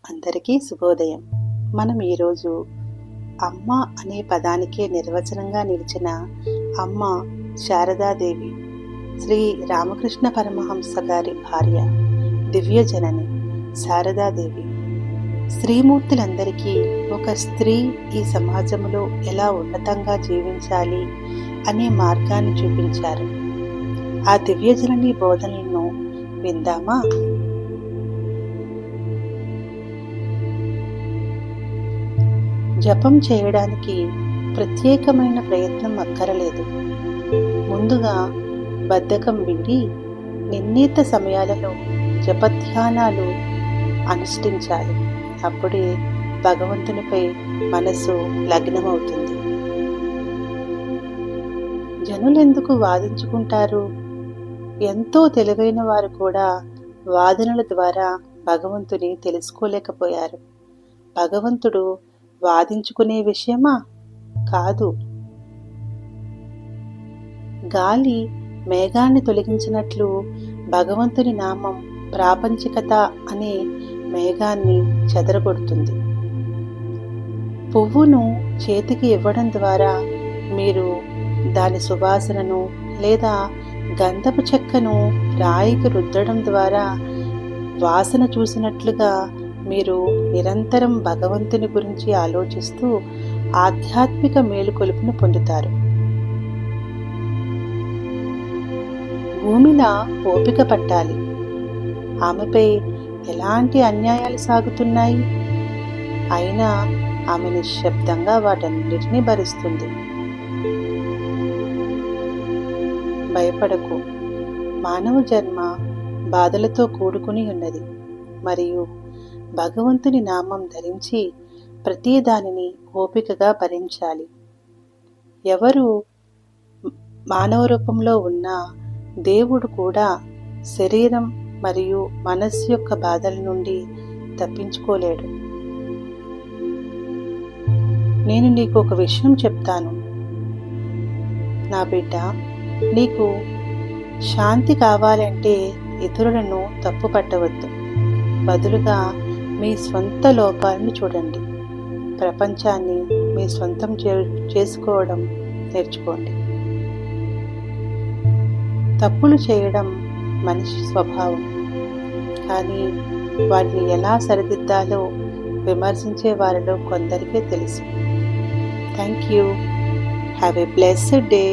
అందరికీ శుభోదయం. మనం ఈరోజు అమ్మ అనే పదానికే నిర్వచనంగా నిలిచిన అమ్మ శారదాదేవి, శ్రీ రామకృష్ణ పరమహంస గారి భార్య, దివ్యజనని శారదాదేవి, స్త్రీమూర్తులందరికీ ఒక స్త్రీ ఈ సమాజంలో ఎలా ఉన్నతంగా జీవించాలి అనే మార్గాన్ని చూపించారు. ఆ దివ్యజనని బోధనలను విందామా? జపం చేయడానికి ప్రత్యేకమైన ప్రయత్నం అక్కరలేదు. ముందుగా బద్ధకం విడి నిర్ణీత సమయాలలో జపధ్యానాలు అనుష్ఠించాలి. అప్పుడే భగవంతునిపై మనసు లగ్నమవుతుంది. జనులెందుకు వాదించుకుంటారు? ఎంతో తెలివైన వారు కూడా వాదనల ద్వారా భగవంతుని తెలుసుకోలేకపోయారు. భగవంతుడు వాదించుకునే విషయమా? కాదు. గాలి మేఘాన్ని తొలగించినట్లు భగవంతుని నామం ప్రాపంచికత అనే మేఘాన్ని చెదరగొడుతుంది. పువ్వును చేతికి ఇవ్వడం ద్వారా మీరు దాని సువాసనను లేదా గంధపు చెక్కను రాయికి రుద్దడం ద్వారా వాసన చూసినట్లుగా మీరు నిరంతరం భగవంతుని గురించి ఆలోచిస్తూ ఆధ్యాత్మిక మేలుకొలుపును పొందుతారు. భూమిలా ఓపిక పట్టాలి. ఆమెపై ఎలాంటి అన్యాయాలు సాగుతున్నాయి, అయినా ఆమె నిశ్శబ్దంగా వాటన్నిటినీ భరిస్తుంది. భయపడకు. మానవ జన్మ బాధలతో కూడుకుని ఉన్నది. మరియు భగవంతుని నామం ధరించి ప్రతి దానిని ఓపికగా భరించాలి. ఎవరు మానవ రూపంలో ఉన్నా దేవుడు కూడా శరీరం మరియు మనస్సు యొక్క బాధల నుండి తప్పించుకోలేడు. నేను నీకు ఒక విషయం చెప్తాను. నా బిడ్డ, నీకు శాంతి కావాలంటే ఇతరులను తప్పు పట్టవద్దు. బదులుగా మీ స్వంత లోపాలను చూడండి. ప్రపంచాన్ని మీ సొంతం చేసుకోవడం నేర్చుకోండి. తప్పులు చేయడం మనిషి స్వభావం, కానీ వాటిని ఎలా సరిదిద్దాలో విమర్శించే వారిలో కొందరికే తెలుసు. Thank you. Have a blessed day.